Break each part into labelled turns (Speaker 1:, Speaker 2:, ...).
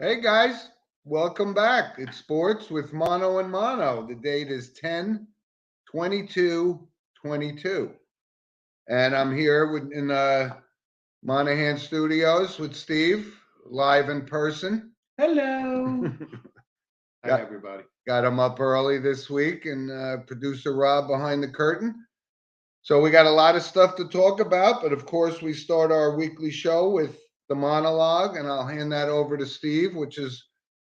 Speaker 1: Hey guys, welcome back. It's sports with Mono and Mono. The date is 10/22/22. And I'm here in Monahan Studios with Steve, live in person.
Speaker 2: Hello. Hi,
Speaker 1: got,
Speaker 2: everybody.
Speaker 1: got him up early this week, and producer Rob behind the curtain. So we got a lot of stuff to talk about, but of course, we start our weekly show with the monologue, and I'll hand that over to Steve, which is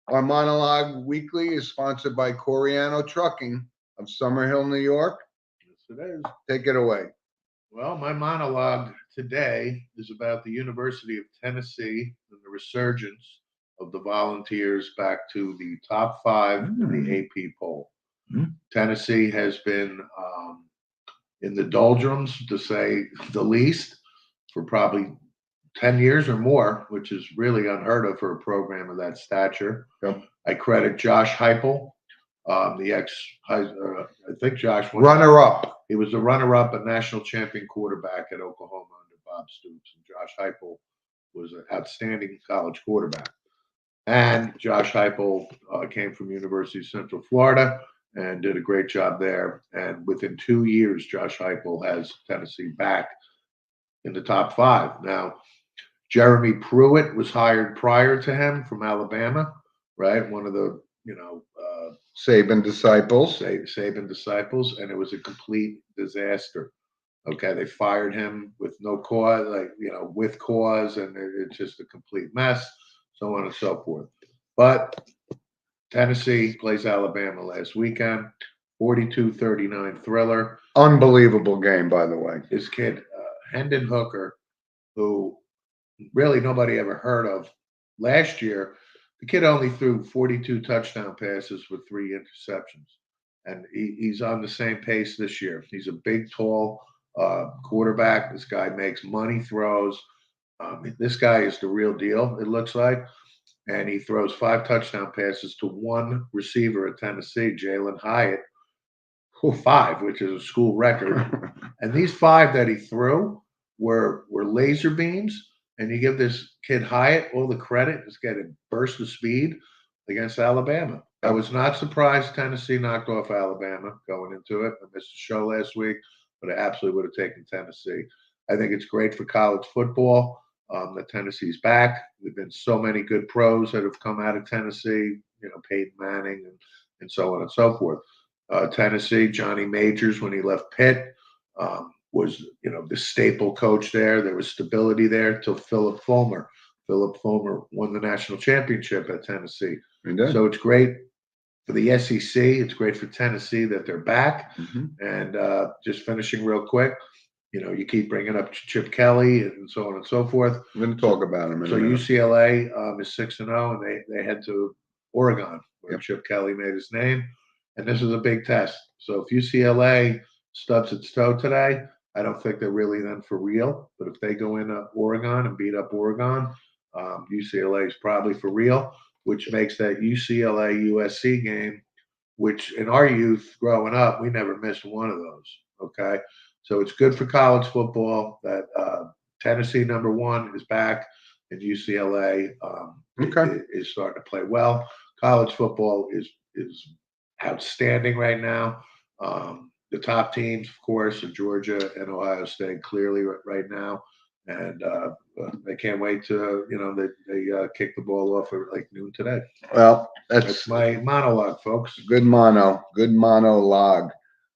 Speaker 1: our monologue weekly is sponsored by Coriano Trucking of Summerhill, New York.
Speaker 2: Yes, it is.
Speaker 1: Take it away.
Speaker 2: Well, my monologue today is about the University of Tennessee and the resurgence of the Volunteers back to the top five in the AP poll. Tennessee has been in the doldrums, to say the least, for probably 10 years or more, which is really unheard of for a program of that stature.
Speaker 1: Yep.
Speaker 2: I credit Josh Heupel, I think Josh won.
Speaker 1: Runner up.
Speaker 2: He was the runner-up, a national champion quarterback at Oklahoma under Bob Stoops, and Josh Heupel was an outstanding college quarterback. And Josh Heupel came from University of Central Florida and did a great job there. And within 2 years, Josh Heupel has Tennessee back in the top five. Now, Jeremy Pruitt was hired prior to him from Alabama, right? One of the
Speaker 1: Saban disciples.
Speaker 2: Saban disciples, and it was a complete disaster. Okay, they fired him with no cause, with cause, and it's just a complete mess, so on and so forth. But Tennessee plays Alabama last weekend, 42-39 thriller.
Speaker 1: Unbelievable game, by the way.
Speaker 2: This kid, Hendon Hooker, who really nobody ever heard of last year, the kid only threw 42 touchdown passes with 3 interceptions. And he's on the same pace this year. He's a big, tall quarterback. This guy makes money throws. This guy is the real deal, it looks like. And he throws 5 touchdown passes to one receiver at Tennessee, Jalen Hyatt, 5, which is a school record. And these 5 that he threw were laser beams. And you give this kid Hyatt all the credit. This guy had burst of speed against Alabama. I was not surprised Tennessee knocked off Alabama going into it. I missed the show last week, but I absolutely would have taken Tennessee. I think it's great for college football that Tennessee's back. There have been so many good pros that have come out of Tennessee, Peyton Manning and so on and so forth. Tennessee, Johnny Majors, when he left Pitt, was the staple coach there. There was stability there till Philip Fulmer. Philip Fulmer won the national championship at Tennessee. So it's great for the SEC. It's great for Tennessee that they're back.
Speaker 1: Mm-hmm.
Speaker 2: And just finishing real quick, you keep bringing up Chip Kelly and so on and so forth.
Speaker 1: We're going to talk about him.
Speaker 2: So UCLA is 6-0, and they head to Oregon, where Chip Kelly made his name. And this is a big test. So if UCLA stubs its toe today, I don't think they're really then for real. But if they go into Oregon and beat up Oregon, UCLA is probably for real, which makes that UCLA USC game, which in our youth growing up, we never missed one of those. Okay. So it's good for college football that Tennessee, number 1, is back, and UCLA is starting to play well. College football is outstanding right now. The top teams, of course, are Georgia and Ohio State clearly right now. And they can't wait to, they kick the ball off at like noon today.
Speaker 1: Well,
Speaker 2: that's my monologue, folks.
Speaker 1: Good monologue.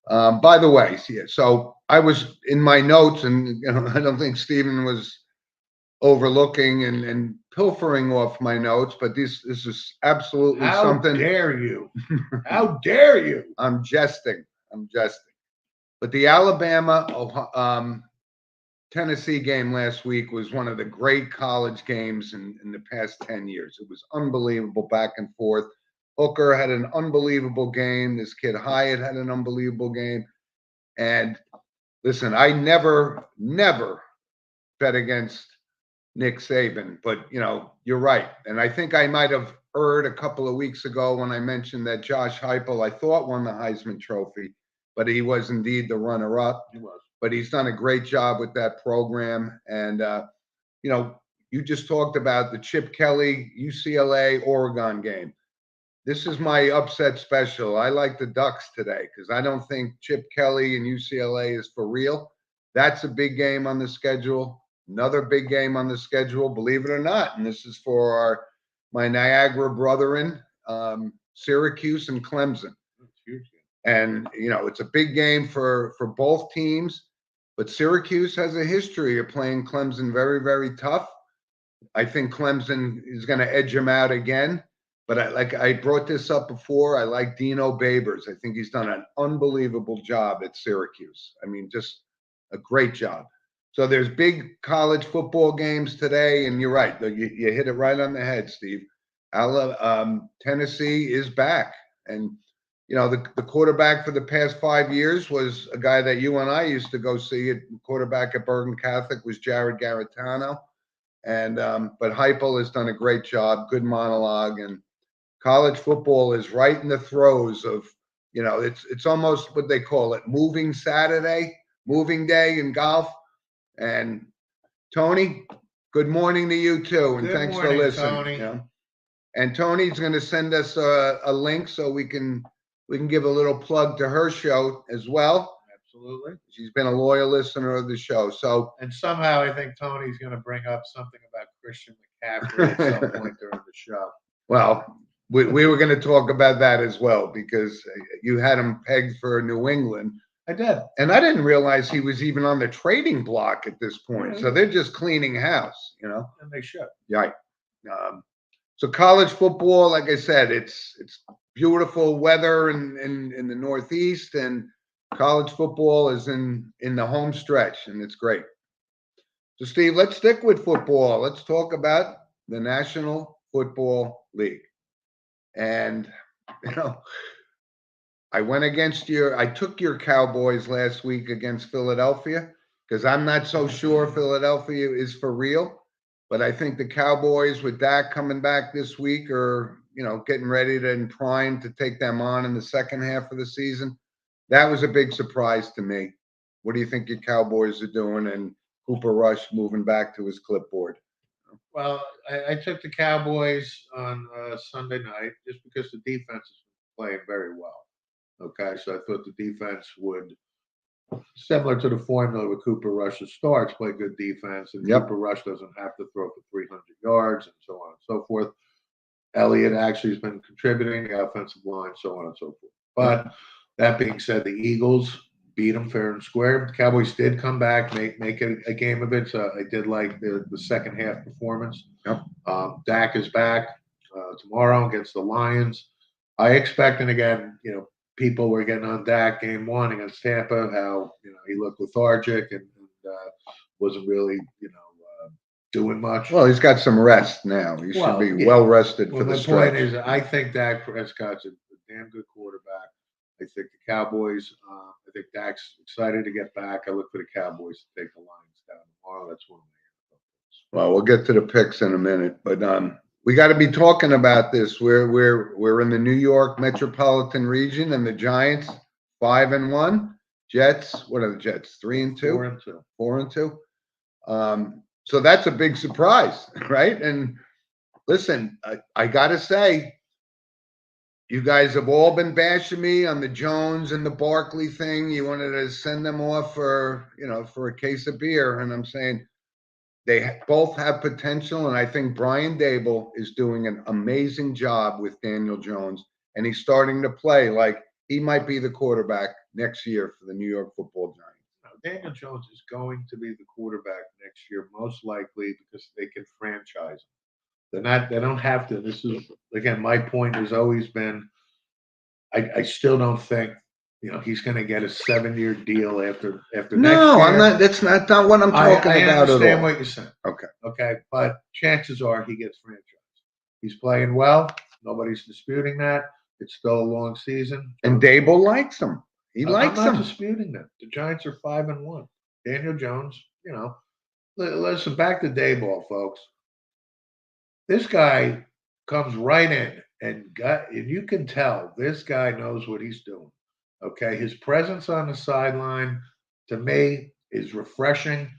Speaker 1: By the way, so I was in my notes, and I don't think Stephen was overlooking and pilfering off my notes, but this is absolutely something.
Speaker 2: How dare you? How dare you?
Speaker 1: I'm jesting. But the Alabama Tennessee game last week was one of the great college games in the past 10 years. It was unbelievable back and forth. Hooker had an unbelievable game. This kid Hyatt had an unbelievable game. And listen, I never bet against Nick Saban, but you're right. And I think I might have erred a couple of weeks ago when I mentioned that Josh Heupel, I thought, won the Heisman Trophy, but he was indeed the runner-up.
Speaker 2: He was.
Speaker 1: But he's done a great job with that program. And, you just talked about the Chip Kelly UCLA Oregon game. This is my upset special. I like the Ducks today because I don't think Chip Kelly and UCLA is for real. That's a big game on the schedule. Another big game on the schedule, believe it or not. And this is for my Niagara brethren, Syracuse and Clemson. And, it's a big game for both teams. But Syracuse has a history of playing Clemson very, very tough. I think Clemson is going to edge them out again. But I brought this up before. I like Dino Babers. I think he's done an unbelievable job at Syracuse. I mean, just a great job. So there's big college football games today, and you're right. You hit it right on the head, Steve. Tennessee is back, and the quarterback for the past 5 years was a guy that you and I used to go see. At quarterback at Bergen Catholic was Jared Garantano, and but Heupel has done a great job. Good monologue, and college football is right in the throes of, it's almost what they call it, moving day in golf. And Tony, good morning to you too, and thanks for listening.
Speaker 2: Tony.
Speaker 1: And Tony's going to send us a link so we can give a little plug to her show as well.
Speaker 2: Absolutely.
Speaker 1: She's been a loyal listener of the show. So,
Speaker 2: and somehow I think Tony's going to bring up something about Christian McCaffrey at some point during the show.
Speaker 1: Well, we were going to talk about that as well because you had him pegged for New England.
Speaker 2: I did.
Speaker 1: And I didn't realize he was even on the trading block at this point. So they're just cleaning house,
Speaker 2: And they should.
Speaker 1: Right. So college football, like I said, it's beautiful weather in the Northeast, and college football is in the home stretch, and it's great. So, Steve, let's stick with football. Let's talk about the National Football League. And, I took your Cowboys last week against Philadelphia because I'm not so sure Philadelphia is for real. But I think the Cowboys, with Dak coming back this week, are, getting ready and primed to take them on in the second half of the season. That was a big surprise to me. What do you think your Cowboys are doing, and Cooper Rush moving back to his clipboard?
Speaker 2: Well, I took the Cowboys on Sunday night just because the defense is playing very well. Okay, so I thought the defense would, similar to the formula with Cooper Rush's starts, play good defense, and Cooper Rush doesn't have to throw for 300 yards and so on and so forth. Elliott actually has been contributing, the offensive line, so on and so forth. But that being said, the Eagles beat them fair and square. The Cowboys did come back, make it a game of it. So I did like the second half performance. Dak is back tomorrow against the Lions. I expect, and again, people were getting on Dak game one against Tampa, how he looked lethargic and wasn't really doing much.
Speaker 1: Well, he's got some rest now. He should be well rested for the stretch.
Speaker 2: My point is, I think Dak Prescott's a damn good quarterback. I think the Cowboys. I think Dak's excited to get back. I look for the Cowboys to take the Lions down tomorrow. That's one of my.
Speaker 1: Well, we'll get to the picks in a minute, but we got to be talking about this. We're in the New York metropolitan region, and the Giants 5-1. Jets, what are the Jets? 3-2.
Speaker 2: 4-2.
Speaker 1: 4-2. So that's a big surprise, right? And listen, I got to say, you guys have all been bashing me on the Jones and the Barkley thing. You wanted to send them off for a case of beer. And I'm saying they both have potential. And I think Brian Daboll is doing an amazing job with Daniel Jones. And he's starting to play like he might be the quarterback next year for the New York Football Giants.
Speaker 2: Daniel Jones is going to be the quarterback next year, most likely because they can franchise him. They don't have to. This is, again, my point has always been, I still don't think, he's going to get a 7-year deal after next year.
Speaker 1: No, I'm not. That's not what I'm talking about at all.
Speaker 2: I understand what you're saying.
Speaker 1: Okay.
Speaker 2: Okay. But chances are he gets franchised. He's playing well. Nobody's disputing that. It's still a long season.
Speaker 1: And Daboll likes him. He likes him.
Speaker 2: I'm not disputing that. The Giants are 5-1. Daniel Jones, listen, back to Daboll, folks. This guy comes right in and you can tell this guy knows what he's doing. Okay. His presence on the sideline, to me, is refreshing.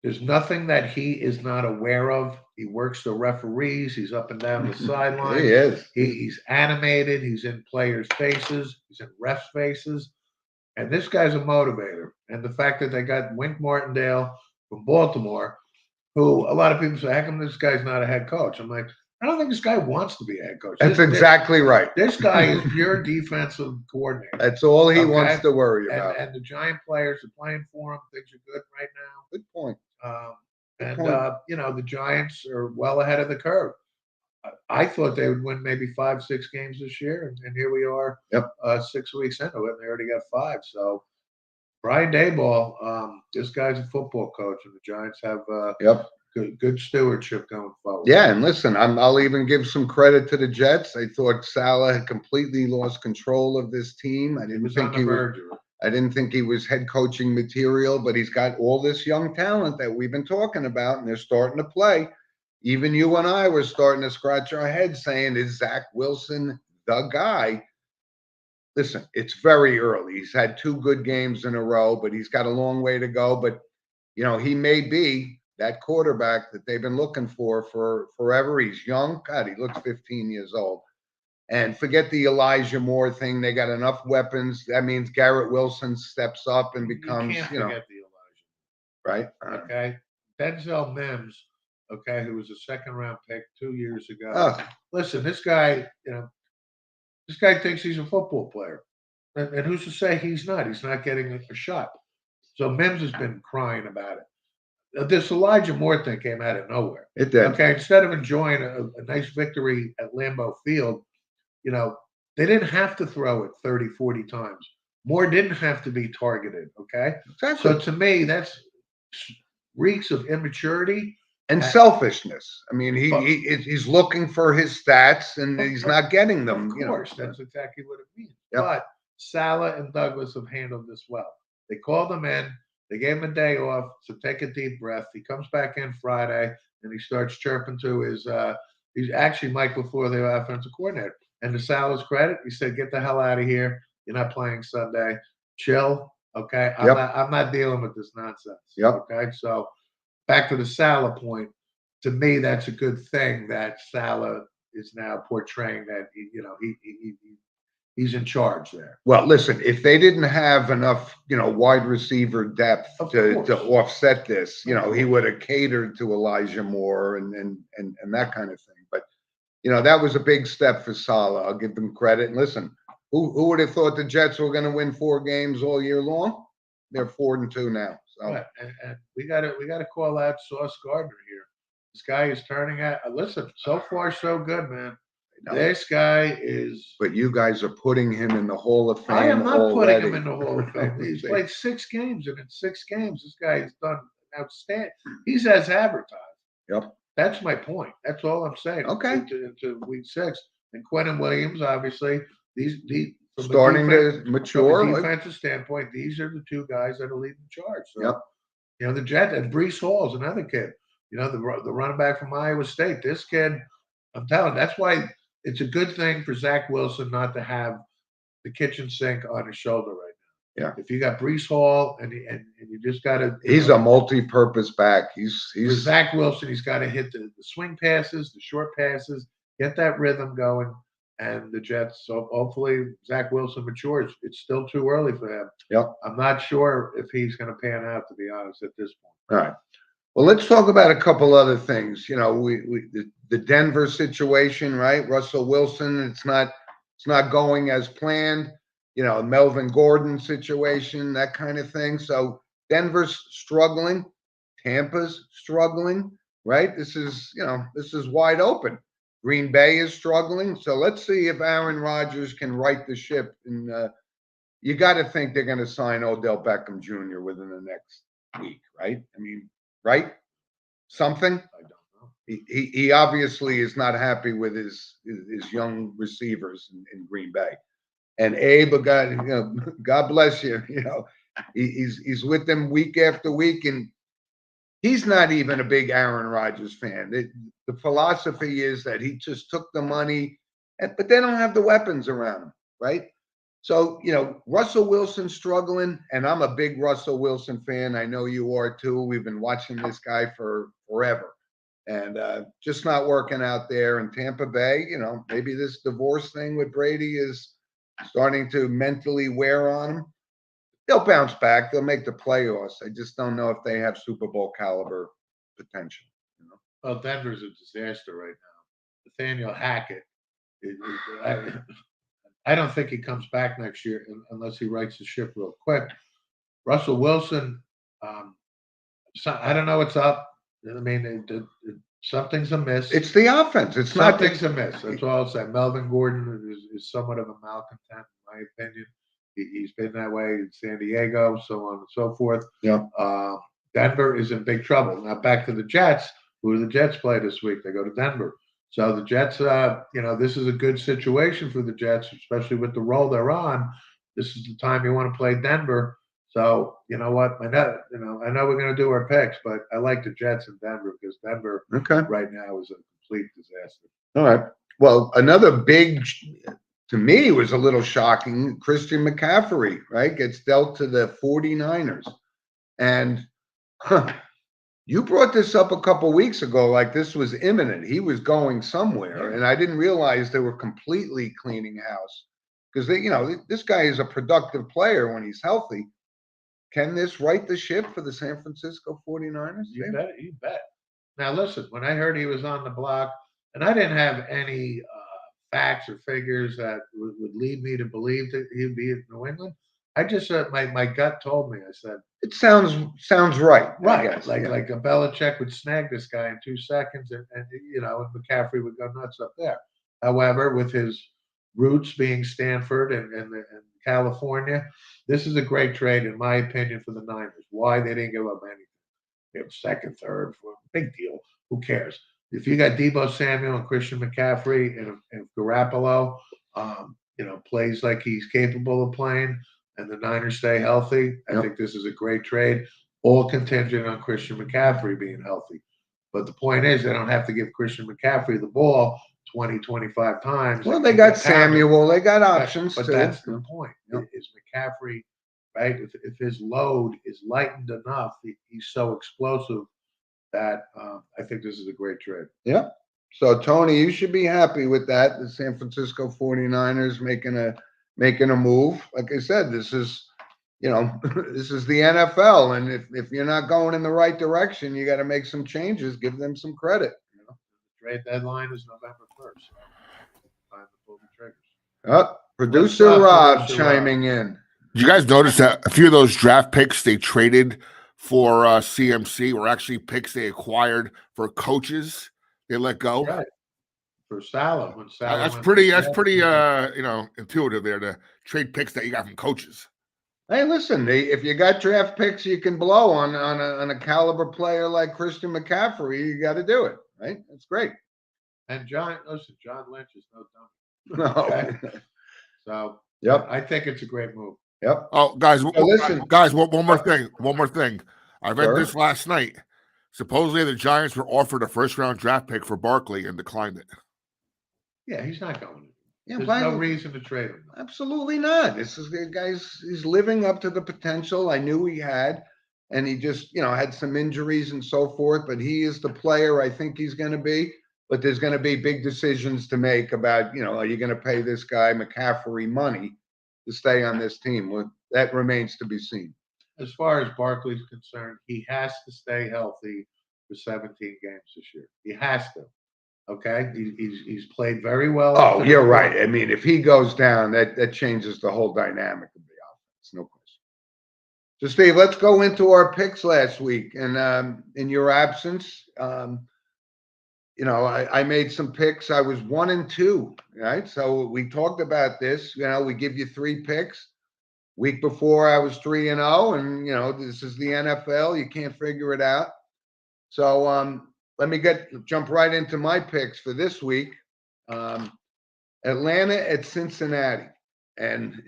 Speaker 2: There's nothing that he is not aware of. He works the referees. He's up and down the sideline.
Speaker 1: He is.
Speaker 2: He's animated. He's in players' faces. He's in refs' faces. And this guy's a motivator. And the fact that they got Wink Martindale from Baltimore, who a lot of people say, how come this guy's not a head coach? I'm like, I don't think this guy wants to be a head coach.
Speaker 1: That's exactly right.
Speaker 2: This guy is pure defensive coordinator.
Speaker 1: That's all he wants to worry about.
Speaker 2: And the Giant players are playing for him. Things are good right now.
Speaker 1: Good point.
Speaker 2: The Giants are well ahead of the curve. I thought they would win maybe 5, 6 games this year, and here we are.
Speaker 1: Yep.
Speaker 2: 6 weeks into it, and they already got 5. So Brian Daboll, this guy's a football coach, and the Giants have good stewardship going forward.
Speaker 1: Yeah, and listen, I'll even give some credit to the Jets. I thought Saleh had completely lost control of this team. I didn't think he was head coaching material, but he's got all this young talent that we've been talking about, and they're starting to play. Even you and I were starting to scratch our heads saying, is Zach Wilson the guy? Listen, it's very early. He's had 2 good games in a row, but he's got a long way to go. But, he may be that quarterback that they've been looking for forever. He's young. God, he looks 15 years old. And forget the Elijah Moore thing. They got enough weapons. That means Garrett Wilson steps up and becomes,
Speaker 2: you can't forget the Elijah.
Speaker 1: Right?
Speaker 2: Okay. Denzel Mims, okay, who was a second-round pick 2 years ago. Listen, this guy thinks he's a football player. And who's to say he's not? He's not getting a shot. So Mims has been crying about it. This Elijah Moore thing came out of nowhere.
Speaker 1: It did.
Speaker 2: Okay, instead of enjoying a nice victory at Lambeau Field, they didn't have to throw it 30, 40 times. Moore didn't have to be targeted, okay?
Speaker 1: Exactly.
Speaker 2: So to me, that's reeks of immaturity.
Speaker 1: And selfishness. I mean, he's looking for his stats, and he's not getting them.
Speaker 2: Of course, that's exactly what it means.
Speaker 1: Yep.
Speaker 2: But Saleh and Douglas have handled this well. They called him in. They gave him a day off, so take a deep breath. He comes back in Friday, and he starts chirping to his he's actually Mike LaFleur, the offensive coordinator. And to Saleh's credit, he said, get the hell out of here. You're not playing Sunday. Chill, okay? I'm not dealing with this nonsense.
Speaker 1: Yep.
Speaker 2: Okay, so back to the Saleh point. To me, that's a good thing that Saleh is now portraying that he's in charge there.
Speaker 1: Well, listen, if they didn't have enough, wide receiver depth to offset this, he would have catered to Elijah Moore and that kind of thing. But that was a big step for Saleh. I'll give them credit. And listen, who would have thought the Jets were going to win 4 games all year long? They're 4-2 now. So
Speaker 2: right. And we gotta call out Sauce Gardner here. This guy is turning out. Listen, so far so good, man. This guy is.
Speaker 1: But you guys are putting him in the Hall of Fame.
Speaker 2: I am not
Speaker 1: already.
Speaker 2: putting him in the Hall of Fame. He's played 6 games, and in 6 games, this guy has done outstanding. He's as advertised.
Speaker 1: Yep.
Speaker 2: That's my point. That's all I'm saying.
Speaker 1: Okay.
Speaker 2: Into week 6, and Quentin Williams, obviously, these
Speaker 1: starting to mature.
Speaker 2: From a defensive standpoint, these are the 2 guys that are leading the charge. So,
Speaker 1: yep.
Speaker 2: The Jets, and Breece Hall's another kid. The running back from Iowa State. This kid, I'm telling you, that's why it's a good thing for Zach Wilson not to have the kitchen sink on his shoulder right now.
Speaker 1: Yeah.
Speaker 2: If you got Breece Hall and you just got to.
Speaker 1: He's a multi-purpose back. He's
Speaker 2: Zach Wilson. He's got to hit the swing passes, the short passes, get that rhythm going. And the Jets, so hopefully Zach Wilson matures. It's still too early for him.
Speaker 1: Yep.
Speaker 2: I'm not sure if he's going to pan out, to be honest, at this point.
Speaker 1: All right. Well, let's talk about a couple other things. The Denver situation, right? Russell Wilson, it's not going as planned. Melvin Gordon situation, that kind of thing. So Denver's struggling, Tampa's struggling, right? This is wide open. Green Bay is struggling. So let's see if Aaron Rodgers can right the ship. And you got to think they're going to sign Odell Beckham Jr. within the next week, right? I mean, right? Something?
Speaker 2: I don't know.
Speaker 1: He obviously is not happy with his young receivers in Green Bay. And Abe, God bless you. He's with them week after week, and he's not even a big Aaron Rodgers fan. The philosophy is that he just took the money, but they don't have the weapons around him, right? So, Russell Wilson struggling, and I'm a big Russell Wilson fan. I know you are too. We've been watching this guy for forever, and just not working out there in Tampa Bay. Maybe this divorce thing with Brady is starting to mentally wear on him. They'll bounce back. They'll make the playoffs. I just don't know if they have Super Bowl caliber potential.
Speaker 2: Well, Denver's a disaster right now. Nathaniel Hackett. I don't think he comes back next year unless he rights the ship real quick. Russell Wilson, I don't know what's up. I mean, something's amiss.
Speaker 1: It's the offense. It's not
Speaker 2: Something's amiss. That's all I'll say. Melvin Gordon is somewhat of a malcontent, in my opinion. He's been that way in San Diego, so on and so forth.
Speaker 1: Yeah.
Speaker 2: Denver is in big trouble. Now back to the Jets. Who do the Jets play this week? They go to Denver. So the Jets, this is a good situation for the Jets, especially with the role they're on. This is the time you want to play Denver. So you know what? I know we're going to do our picks, but I like the Jets in Denver because Denver right now is a complete disaster.
Speaker 1: All right. Well, another big, to me, was a little shocking. Christian McCaffrey, right, gets dealt to the 49ers. And you brought this up a couple weeks ago, like this was imminent. He was going somewhere, and I didn't realize they were completely cleaning house because this guy is a productive player when he's healthy. Can this right the ship for the San Francisco 49ers?
Speaker 2: You bet. Now listen, when I heard he was on the block, and I didn't have any facts or figures that would lead me to believe that he'd be in New England. I just my gut told me. I said
Speaker 1: it sounds right.
Speaker 2: Right,
Speaker 1: I guess.
Speaker 2: like a Belichick would snag this guy in 2 seconds, and McCaffrey would go nuts up there. However, with his roots being Stanford and California, this is a great trade, in my opinion, for the Niners. Why they didn't give up anything? They have second, third, big deal. Who cares? If you got Deebo Samuel and Christian McCaffrey and Garoppolo, plays like he's capable of playing, and the Niners stay healthy, I think this is a great trade, all contingent on Christian McCaffrey being healthy. But the point is, they don't have to give Christian McCaffrey the ball 20, 25 times.
Speaker 1: Well, they got Samuel. They got options.
Speaker 2: But that's the point. Is McCaffrey, right? If his load is lightened enough, he's so explosive that I think this is a great trade.
Speaker 1: Yeah. So, Tony, you should be happy with that. The San Francisco 49ers making a move. Like I said, this is this is the NFL, and if you're not going in the right direction, you got to make some changes. Give them some credit.
Speaker 2: The trade deadline is November 1st. Time to pull the triggers.
Speaker 1: Producer Rob chiming in.
Speaker 3: Did you guys notice that a few of those draft picks they traded for CMC were actually picks they acquired for coaches they let go?
Speaker 2: Right. For Salah, when Salah
Speaker 3: That's pretty intuitive there to trade picks that you got from coaches.
Speaker 1: Hey, listen, if you got draft picks you can blow on a caliber player like Christian McCaffrey, you got to do it, right? That's great.
Speaker 2: And John Lynch is no dummy.
Speaker 1: No.
Speaker 2: Okay? So,
Speaker 1: yep,
Speaker 2: I think it's a great move.
Speaker 1: Yep.
Speaker 3: Oh, guys,
Speaker 1: listen,
Speaker 3: guys, one more thing. I read
Speaker 1: Sure.
Speaker 3: this last night. Supposedly, the Giants were offered a first-round draft pick for Barkley and declined it.
Speaker 2: Yeah, he's not going.
Speaker 1: Yeah,
Speaker 2: There's no reason to trade him.
Speaker 1: Absolutely not. This is the guy's. He's living up to the potential I knew he had, and he just had some injuries and so forth. But he is the player I think he's going to be. But there's going to be big decisions to make about are you going to pay this guy McCaffrey money to stay on this team? Well, that remains to be seen.
Speaker 2: As far as Barkley's concerned, he has to stay healthy for 17 games this year. He has to. Okay, he's played very well.
Speaker 1: Oh, you're right. I mean, if he goes down, that changes the whole dynamic of the offense. No question. So, Steve, let's go into our picks last week. And in your absence, I made some picks. I was 1-2, right? So we talked about this. We give you 3 picks. Week before, I was 3-0, and this is the NFL. You can't figure it out. So let me jump right into my picks for this week. Atlanta at Cincinnati, and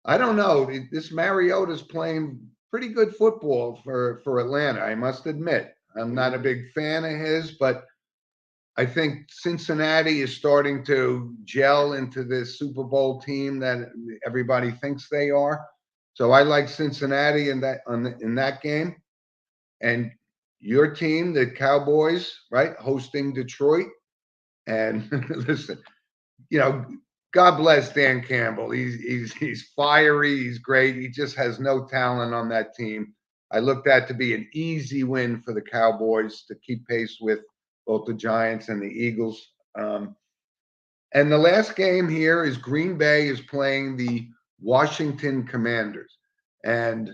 Speaker 1: I don't know. This Mariota's playing pretty good football for Atlanta. I must admit, I'm not a big fan of his, but I think Cincinnati is starting to gel into this Super Bowl team that everybody thinks they are. So I like Cincinnati in that game. And your team, the Cowboys, right, hosting Detroit. And listen, God bless Dan Campbell. He's fiery. He's great. He just has no talent on that team. I look that to be an easy win for the Cowboys to keep pace with both the Giants and the Eagles. And the last game here is Green Bay is playing the Washington Commanders. And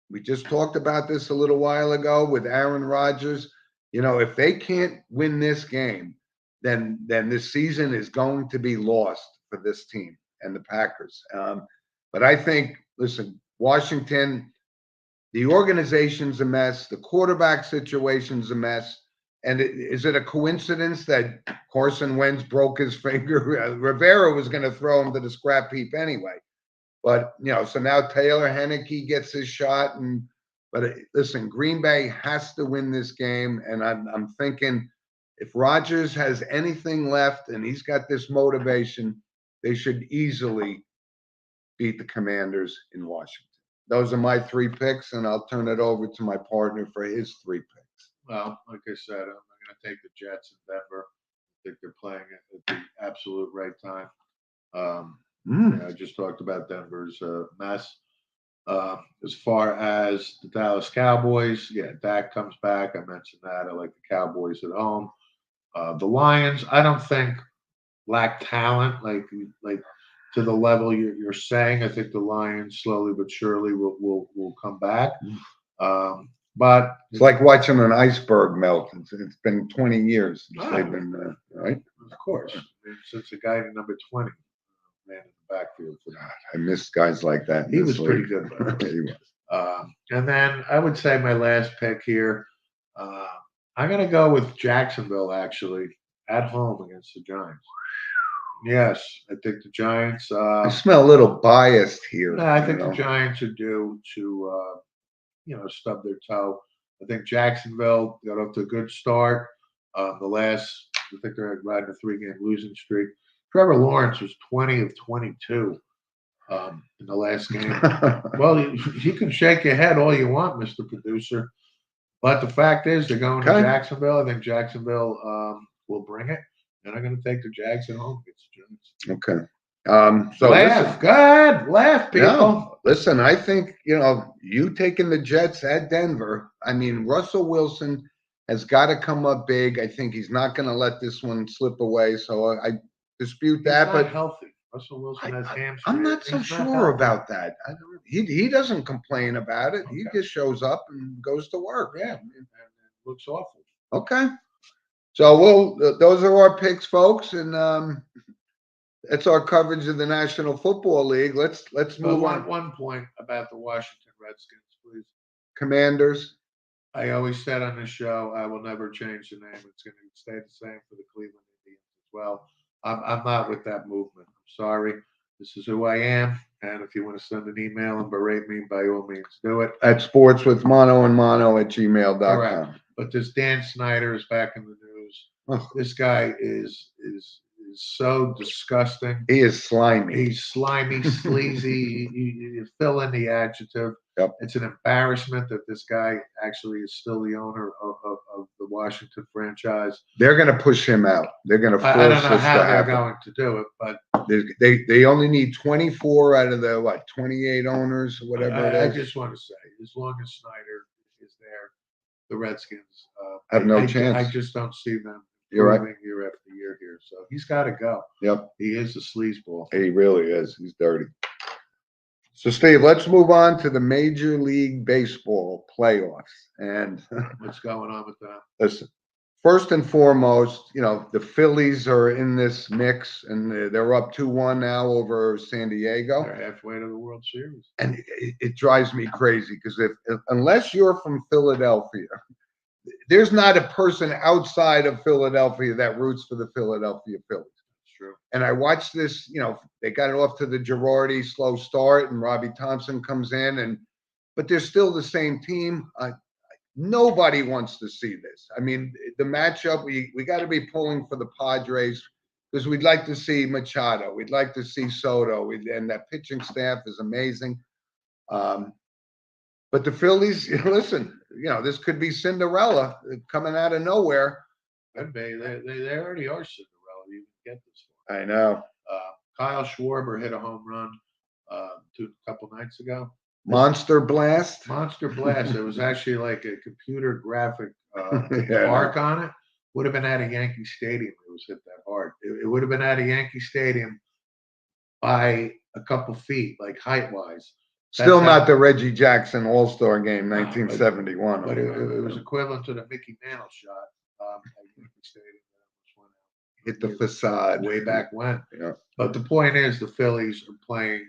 Speaker 1: we just talked about this a little while ago with Aaron Rodgers. If they can't win this game, then this season is going to be lost for this team and the Packers. But I think, listen, Washington, the organization's a mess. The quarterback situation's a mess. And is it a coincidence that Carson Wentz broke his finger? Rivera was going to throw him to the scrap heap anyway. But, so now Taylor Heineke gets his shot. But listen, Green Bay has to win this game. And I'm thinking if Rodgers has anything left and he's got this motivation, they should easily beat the Commanders in Washington. Those are my 3 picks, and I'll turn it over to my partner for his 3 picks.
Speaker 2: Well, like I said, I'm going to take the Jets in Denver. I think they're playing at the absolute right time. I just talked about Denver's mess. As far as the Dallas Cowboys, yeah, Dak comes back. I mentioned that. I like the Cowboys at home. The Lions, I don't think lack talent like to the level you're saying. I think the Lions slowly but surely will come back. But
Speaker 1: it's like watching an iceberg melt. It's been 20 years since they've been right.
Speaker 2: Of course, since the guy in number 20, man in the backfield.
Speaker 1: I miss guys like that.
Speaker 2: He was pretty good.
Speaker 1: He was.
Speaker 2: And then I would say my last pick here. I'm going to go with Jacksonville actually at home against the Giants. Yes, I think the Giants.
Speaker 1: I smell a little biased here.
Speaker 2: No, I think the Giants are due to, stub their toe. I think Jacksonville got off to a good start. I think they're riding a 3-game losing streak. Trevor Lawrence was 20 of 22 in the last game. Well, you can shake your head all you want, Mr. Producer. But the fact is, they're going to Jacksonville. I think Jacksonville will bring it. And I'm going to take the Jags at home against the Giants.
Speaker 1: Okay.
Speaker 2: So laugh. Go ahead. Laugh, people.
Speaker 1: No, listen, I think, you taking the Jets at Denver. I mean, Russell Wilson has got to come up big. I think he's not going to let this one slip away. So I dispute that.
Speaker 2: But healthy. Russell Wilson has hamstring.
Speaker 1: I'm not so sure about that. He doesn't complain about it. Okay. He just shows up and goes to work.
Speaker 2: Yeah, and looks awful.
Speaker 1: Okay. So those are our picks, folks, and that's our coverage of the National Football League. Let's move on.
Speaker 2: One point about the Washington Redskins, please.
Speaker 1: Commanders.
Speaker 2: I always said on this show I will never change the name. It's going to stay the same for the Cleveland Indians as well. I'm not with that movement. I'm sorry. This is who I am. And if you want to send an email and berate me, by all means, do it.
Speaker 1: At sportswithmonoandmono@gmail.com.
Speaker 2: Correct. But this Dan Snyder is back in the news. Oh. This guy is so disgusting.
Speaker 1: He is slimy.
Speaker 2: He's slimy, sleazy. You fill in the adjective.
Speaker 1: Yep.
Speaker 2: It's an embarrassment that this guy actually is still the owner of the Washington franchise.
Speaker 1: They're going to push him out. They're going to force
Speaker 2: I don't know how they're
Speaker 1: happen.
Speaker 2: going to do it, but
Speaker 1: they only need 24 out of the 28 owners, whatever it is.
Speaker 2: I just want to say, as long as Snyder is there, the Redskins
Speaker 1: have no chance.
Speaker 2: I just don't see them.
Speaker 1: You're right.
Speaker 2: Year after year here, so he's got to go.
Speaker 1: Yep,
Speaker 2: he is a sleazeball.
Speaker 1: He really is. He's dirty. So, Steve, let's move on to the Major League Baseball playoffs. And
Speaker 2: what's going on with that?
Speaker 1: Listen, first and foremost, the Phillies are in this mix, and they're up 2-1 now over San Diego.
Speaker 2: They're halfway to the World Series,
Speaker 1: and it drives me crazy because unless you're from Philadelphia, there's not a person outside of Philadelphia that roots for the Philadelphia Phillies.
Speaker 2: That's true.
Speaker 1: And I watched this, they got it off to the Girardi slow start, and Robbie Thompson comes in, but they're still the same team. Nobody wants to see this. I mean, the matchup, we got to be pulling for the Padres because we'd like to see Machado. We'd like to see Soto. And that pitching staff is amazing. But the Phillies, listen, this could be Cinderella coming out of nowhere.
Speaker 2: Could be. They already are Cinderella. You can get this one.
Speaker 1: I know.
Speaker 2: Kyle Schwarber hit a home run a couple nights ago.
Speaker 1: Monster Blast.
Speaker 2: Monster Blast. It was actually like a computer graphic
Speaker 1: Yeah.
Speaker 2: mark on it. Would have been at a Yankee Stadium. It was hit that hard. It would have been at a Yankee Stadium by a couple feet, like height wise.
Speaker 1: Still not the Reggie Jackson All-Star Game, 1971.
Speaker 2: But it was equivalent to the Mickey Mantle shot at Yankee Stadium.
Speaker 1: Hit the facade.
Speaker 2: Way back when.
Speaker 1: Yeah.
Speaker 2: But the point is, the Phillies are playing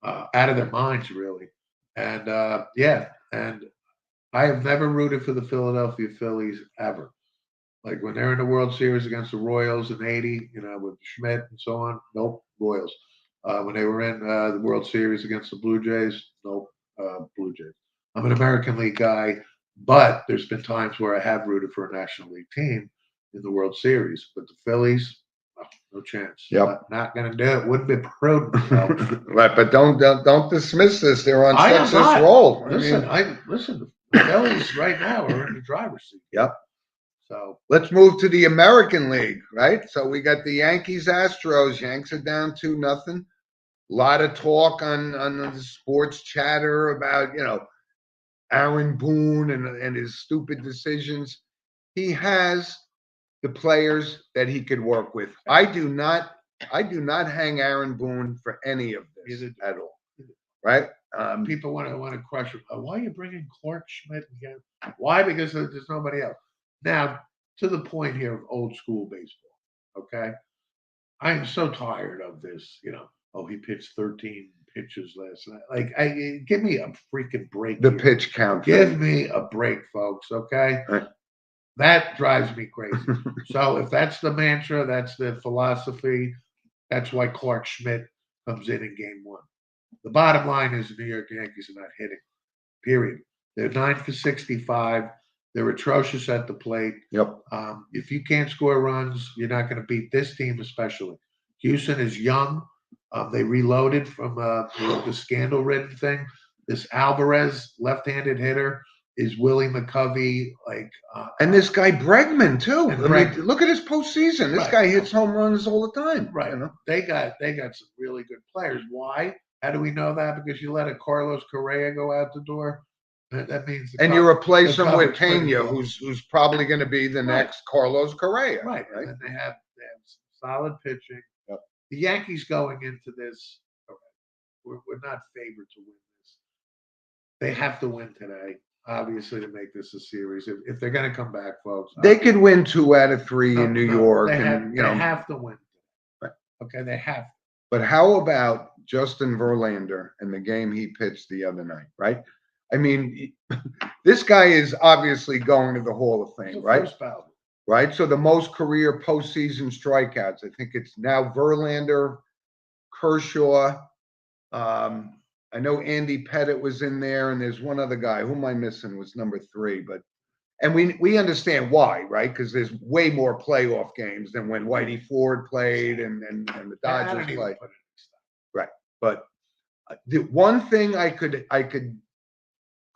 Speaker 2: out of their minds, really. And and I have never rooted for the Philadelphia Phillies ever. Like when they're in the World Series against the Royals in '80, with Schmidt and so on, nope, Royals. When they were in the World Series against the Blue Jays, nope, Blue Jays. I'm an American League guy, but there's been times where I have rooted for a National League team in the World Series. But the Phillies, no chance.
Speaker 1: Yep.
Speaker 2: Not going to do it. Wouldn't be prudent.
Speaker 1: Right, but don't dismiss this. They're on
Speaker 2: I am
Speaker 1: such
Speaker 2: not.
Speaker 1: this roll.
Speaker 2: Listen. The Phillies right now are in the driver's seat.
Speaker 1: Yep.
Speaker 2: So
Speaker 1: let's move to the American League, right? So we got the Yankees, Astros. Yanks are down 2-0. A lot of talk on the sports chatter about Aaron Boone and his stupid decisions. He has the players that he could work with. I do not hang Aaron Boone for any of this at all. Right?
Speaker 2: People want to crush him. Why are you bringing Clark Schmidt again? Why? Because there's nobody else. Now, to the point here of old school baseball, okay? I am so tired of this, he pitched 13 pitches last night. Like, give me a freaking break.
Speaker 1: The pitch count.
Speaker 2: Give me a break, folks, okay?
Speaker 1: Right.
Speaker 2: That drives me crazy. So if that's the mantra, that's the philosophy, that's why Clark Schmidt comes in game one. The bottom line is the New York Yankees are not hitting, period. They're 9 for 65. They're atrocious at the plate.
Speaker 1: Yep.
Speaker 2: If you can't score runs, you're not going to beat this team, especially. Houston is young. They reloaded from the scandal-ridden thing. This Alvarez, left-handed hitter, is Willie McCovey.
Speaker 1: And this guy Bregman too.
Speaker 2: Bregman.
Speaker 1: Look at his postseason. This guy hits home runs all the time.
Speaker 2: Right. They got some really good players. Why? How do we know that? Because you let a Carlos Correa go out the door. That means
Speaker 1: you replace him with Pena, who's probably going to be the next Carlos Correa.
Speaker 2: Right. And they have solid pitching.
Speaker 1: Yep.
Speaker 2: The Yankees going into this, we're not favored to win this. They have to win today, obviously, to make this a series. If they're going to come back, folks,
Speaker 1: they could win 2 out of 3 in New York.
Speaker 2: They have to win.
Speaker 1: Right.
Speaker 2: Okay, they have to.
Speaker 1: But how about Justin Verlander and the game he pitched the other night, right? I mean, this guy is obviously going to the Hall of Fame, right? Right. So the most career postseason strikeouts. I think it's now Verlander, Kershaw. I know Andy Pettitte was in there, and there's one other guy. Who am I missing? Was number 3. And we understand why, right? Because there's way more playoff games than when Whitey Ford played and the Dodgers played. Right. But the one thing I could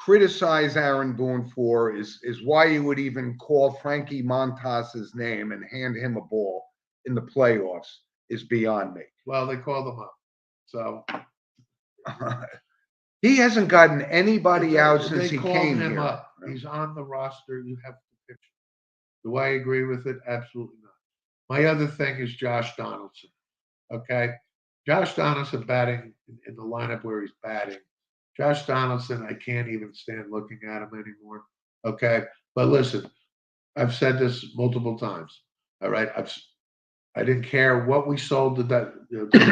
Speaker 1: criticize Aaron Boone for is why you would even call Frankie Montas's name and hand him a ball in the playoffs is beyond me.
Speaker 2: Well, they called him up. So
Speaker 1: he hasn't gotten anybody out since he came
Speaker 2: him
Speaker 1: here.
Speaker 2: Up. He's on the roster. You have to pitch him. Do I agree with it? Absolutely not. My other thing is Josh Donaldson. Okay. Josh Donaldson batting in the lineup where he's batting. Josh Donaldson, I can't even stand looking at him anymore. Okay. But listen, I've said this multiple times. All right. I didn't care what we sold to the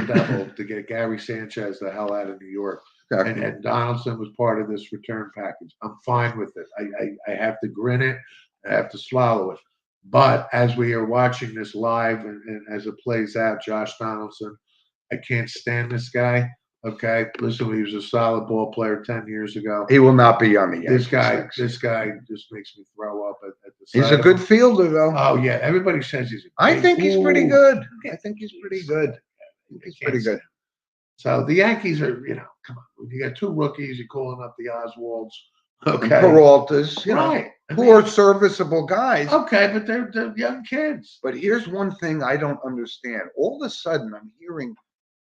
Speaker 2: devil to get Gary Sanchez the hell out of New York.
Speaker 1: Exactly.
Speaker 2: And Donaldson was part of this return package. I'm fine with it. I have to grin it. I have to swallow it. But as we are watching this live and as it plays out, Josh Donaldson, I can't stand this guy. Okay, listen, he was a solid ball player 10 years ago.
Speaker 1: He will not be on the
Speaker 2: This
Speaker 1: Yankees.
Speaker 2: guy just makes me throw up at the
Speaker 1: He's
Speaker 2: sight
Speaker 1: a
Speaker 2: of
Speaker 1: good
Speaker 2: him.
Speaker 1: fielder, though.
Speaker 2: Oh yeah, everybody says he's.
Speaker 1: I think he's pretty
Speaker 2: Ooh.
Speaker 1: good. I think he's pretty good. He's
Speaker 2: Can't
Speaker 1: pretty good.
Speaker 2: stand him. So the Yankees are, come on. You got two rookies. You're calling up the Oswalds.
Speaker 1: And
Speaker 2: Okay,
Speaker 1: Peralta's,
Speaker 2: right. I
Speaker 1: who
Speaker 2: mean,
Speaker 1: are serviceable guys.
Speaker 2: okay, but they're young kids.
Speaker 1: But here's one thing I don't understand. All of a sudden, I'm hearing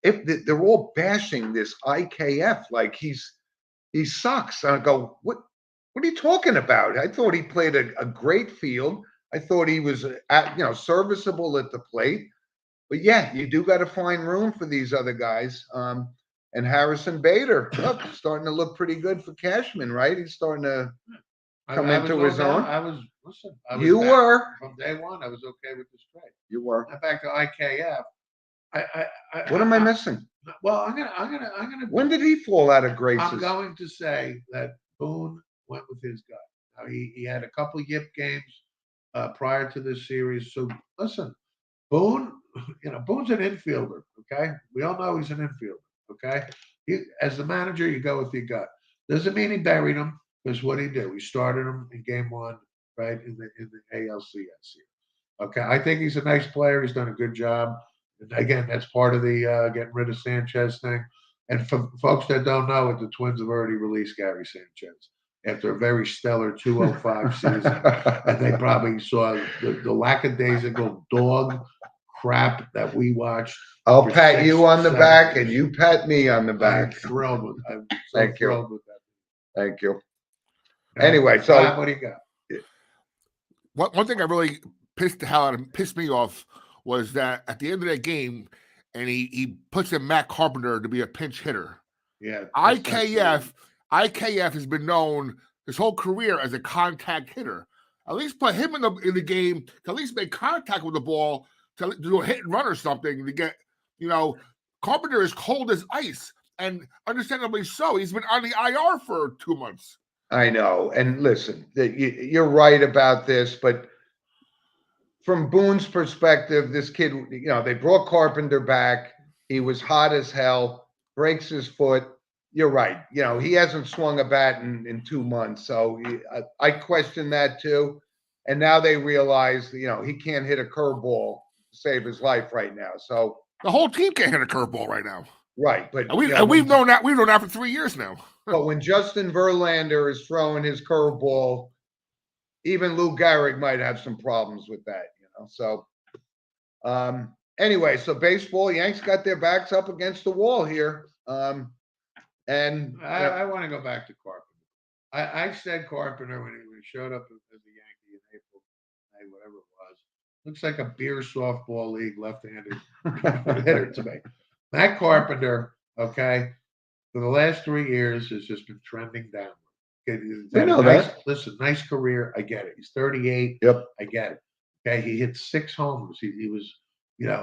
Speaker 1: they're all bashing this IKF like he sucks. And I go, what are you talking about? I thought he played a great field. I thought he was serviceable at the plate. But yeah, you do got to find room for these other guys. And Harrison Bader, look, starting to look pretty good for Cashman, right? He's starting to come into his own. You were.
Speaker 2: From day one. I was okay with this trade.
Speaker 1: You were.
Speaker 2: Now back to IKF.
Speaker 1: What am I missing?
Speaker 2: Well, I'm gonna.
Speaker 1: When did he fall out of graces?
Speaker 2: I'm going to say that Boone went with his gut. Now, he had a couple yip games prior to this series. So listen, Boone, Boone's an infielder. Okay, we all know he's an infielder. Okay, as the manager, you go with your gut. Doesn't mean he buried him. Because what he did, he started him in game one, right in the ALCS here. Okay, I think he's a nice player. He's done a good job. And again, that's part of the getting rid of Sanchez thing. And for folks that don't know it, the Twins have already released Gary Sanchez after a very stellar 205 season. And they probably saw the lackadaisical dog crap that we watched.
Speaker 1: I'll
Speaker 2: for
Speaker 1: pat
Speaker 2: 6,
Speaker 1: you on the
Speaker 2: 7
Speaker 1: back,
Speaker 2: years.
Speaker 1: and you pat me on the
Speaker 2: I'm
Speaker 1: back.
Speaker 2: thrilled with. I'm so
Speaker 1: Thank you.
Speaker 2: thrilled with that.
Speaker 1: Thank you.
Speaker 2: Okay.
Speaker 1: Anyway, so
Speaker 2: Bob, what do you got?
Speaker 3: One thing I really pissed me off was that at the end of that game, and he puts in Matt Carpenter to be a pinch hitter.
Speaker 2: Yeah.
Speaker 3: IKF has been known his whole career as a contact hitter. At least put him in the game to at least make contact with the ball to do a hit and run or something to get, Carpenter is cold as ice, and understandably so. He's been on the IR for 2 months.
Speaker 1: I know. And listen, you're right about this, but from Boone's perspective, this kid, they brought Carpenter back. He was hot as hell, breaks his foot. You're right. He hasn't swung a bat in 2 months. So I question that too. And now they realize, he can't hit a curveball to save his life right now. So
Speaker 3: the whole team can't hit a curveball right now.
Speaker 1: Right. But
Speaker 3: we've known that for 3 years now.
Speaker 1: But when Justin Verlander is throwing his curveball, even Lou Gehrig might have some problems with that, So anyway, so baseball, Yanks got their backs up against the wall here. And
Speaker 2: I want to go back to Carpenter. I said Carpenter when he showed up as a Yankee in April, May, whatever it was. Looks like a beer softball league left-handed hitter to me. Matt Carpenter, okay, for the last 3 years has just been trending downward. Okay,
Speaker 1: I know that.
Speaker 2: Listen, nice career. I get it. He's 38.
Speaker 1: Yep.
Speaker 2: I get it. Okay, he hit 6 homers. He was,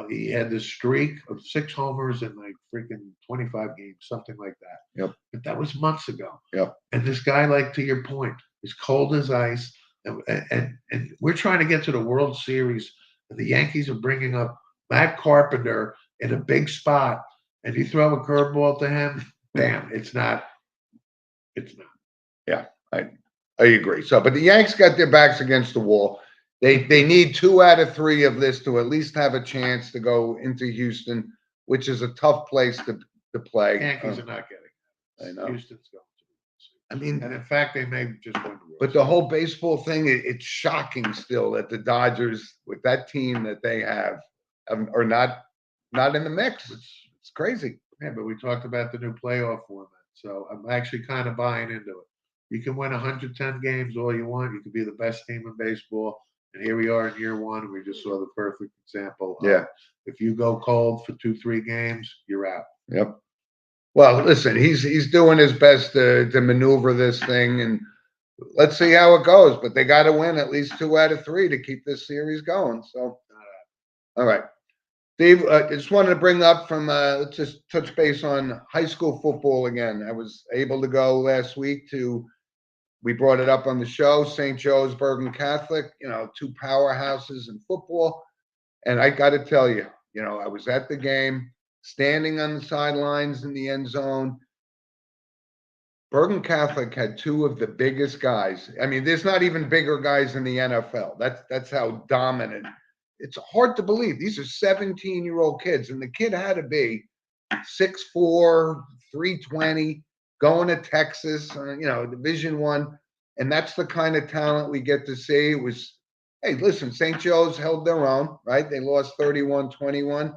Speaker 2: he had this streak of 6 homers in like freaking 25 games, something like that.
Speaker 1: Yep.
Speaker 2: But that was months ago.
Speaker 1: Yep.
Speaker 2: And this guy, like to your point, is cold as ice. And we're trying to get to the World Series, and the Yankees are bringing up Matt Carpenter in a big spot, and you throw a curveball to him, bam, it's not.
Speaker 1: Yeah, I agree. So, but the Yanks got their backs against the wall. They need 2 out of 3 of this to at least have a chance to go into Houston, which is a tough place to play.
Speaker 2: Yankees are not getting it.
Speaker 1: I know.
Speaker 2: Houston's going to.
Speaker 1: I mean,
Speaker 2: and in fact, they may just win the World
Speaker 1: but the whole baseball thing, it's shocking still that the Dodgers, with that team that they have, are not in the mix. It's crazy.
Speaker 2: Yeah, but we talked about the new playoff format, so I'm actually kind of buying into it. You can win 110 games all you want. You can be the best team in baseball. And here we are in year 1, and we just saw the perfect example.
Speaker 1: Yeah.
Speaker 2: If you go cold for 2-3 games, you're out.
Speaker 1: Yep. Well, listen, he's doing his best to maneuver this thing, and let's see how it goes. But they got to win at least 2 out of 3 to keep this series going. So, all right. Steve, I just wanted to bring up let's just touch base on high school football again. I was able to go last week we brought it up on the show, St. Joe's Bergen Catholic, 2 powerhouses in football. And I got to tell you, I was at the game. standing on the sidelines in the end zone. Bergen Catholic had two of the biggest guys. I mean, there's not even bigger guys in the NFL. That's how dominant. It's hard to believe. These are 17-year-old kids, and the kid had to be 6'4", 320, going to Texas, Division I. And that's the kind of talent we get to see. It was, hey, listen, St. Joe's held their own, right? They lost 31-21,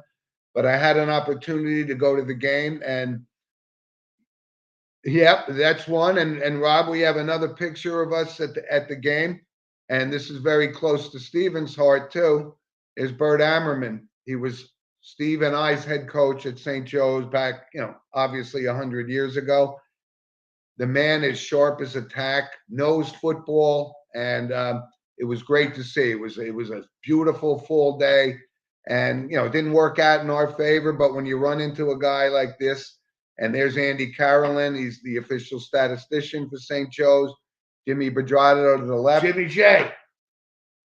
Speaker 1: but I had an opportunity to go to the game, and yep, that's one. And Rob, we have another picture of us at the game, and this is very close to Steven's heart too. Is Bert Ammerman. He was Steve and I's head coach at St. Joe's back, obviously 100 years ago. The man is sharp as a tack, knows football, and it was great to see. It was a beautiful fall day, and it didn't work out in our favor. But when you run into a guy like this, and there's Andy Carolyn, he's the official statistician for St. Joe's. Jimmy Bedrado to the left.
Speaker 2: Jimmy J.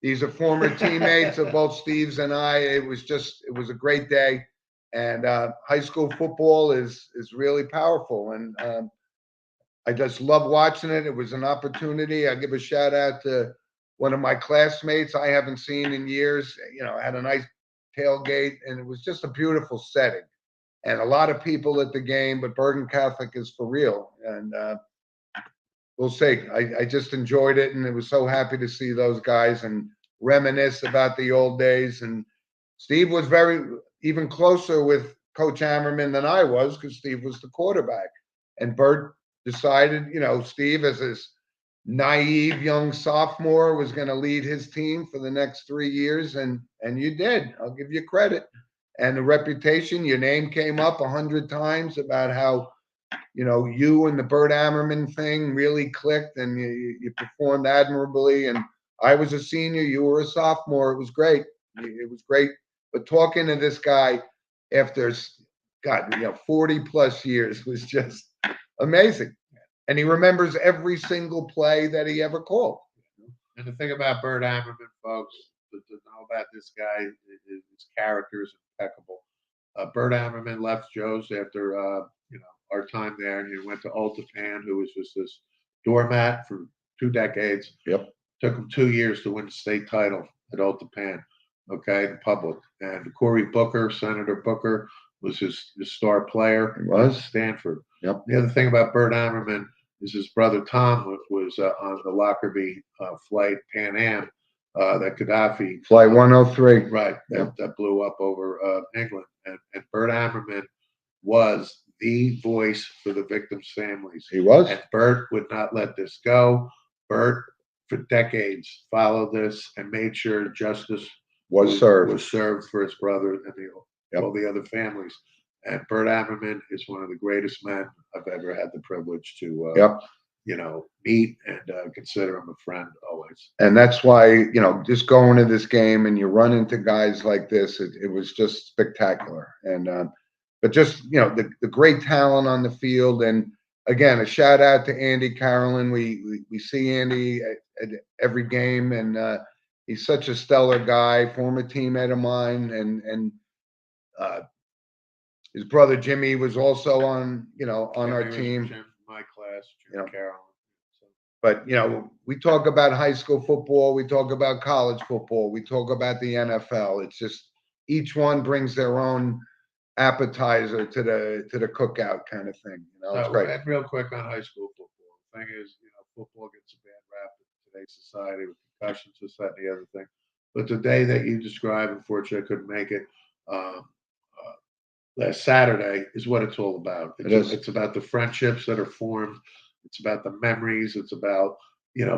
Speaker 1: These are former teammates of both Steve's and I. It was a great day, and high school football is really powerful, and I just love watching it. It was an opportunity. I give a shout out to one of my classmates I haven't seen in years. Had a nice tailgate, and it was just a beautiful setting, and a lot of people at the game. But Bergen Catholic is for real, and we'll see. I just enjoyed it, and I was so happy to see those guys and reminisce about the old days. And Steve was even closer with Coach Ammerman than I was, because Steve was the quarterback. And Bert decided, Steve, as his naive young sophomore, was going to lead his team for the next 3 years. And you did. I'll give you credit. And the reputation, your name came up 100 times about how you and the Bert Ammerman thing really clicked, and you performed admirably. And I was a senior, you were a sophomore. It was great. It was great. But talking to this guy after, 40 plus years was just amazing. And he remembers every single play that he ever called.
Speaker 2: And the thing about Bert Ammerman, folks, to know about this guy, his character is impeccable. Bert Ammerman left Joe's after our time there, and he went to Old Tappan, who was just this doormat for 2 decades.
Speaker 1: Yep.
Speaker 2: Took him 2 years to win the state title at Old Tappan, in public. And Cory Booker, Senator Booker, was his star player.
Speaker 1: He was.
Speaker 2: At Stanford.
Speaker 1: Yep.
Speaker 2: The other thing about Bert Ammerman is his brother Tom was on the Lockerbie flight, Pan Am, that Gaddafi.
Speaker 1: Flight 103.
Speaker 2: Right. That blew up over England. And Bert Ammerman was the voice for the victims' families.
Speaker 1: He was.
Speaker 2: And Bert would not let this go. Bert, for decades, followed this and made sure justice
Speaker 1: was served
Speaker 2: for his brother and all the other families. And Bert Ammerman is one of the greatest men I've ever had the privilege to meet, and consider him a friend always.
Speaker 1: And that's why, just going to this game and you run into guys like this, it was just spectacular. And but just the great talent on the field. And again, a shout out to Andy Carolyn. We see Andy at every game, and he's such a stellar guy, former teammate of mine, and his brother Jimmy was also on our team.
Speaker 2: Jim, my class, Jim Carolyn.
Speaker 1: But we talk about high school football, we talk about college football, we talk about the NFL. It's just each one brings their own appetizer to the cookout kind of thing. It's great.
Speaker 2: And real quick on high school football. The thing is, football gets a bad rap in today's society with concussions, this, that, and the other thing. But the day that you described, unfortunately, I couldn't make it. Last Saturday is what it's all about. It's about the friendships that are formed. It's about the memories. It's about,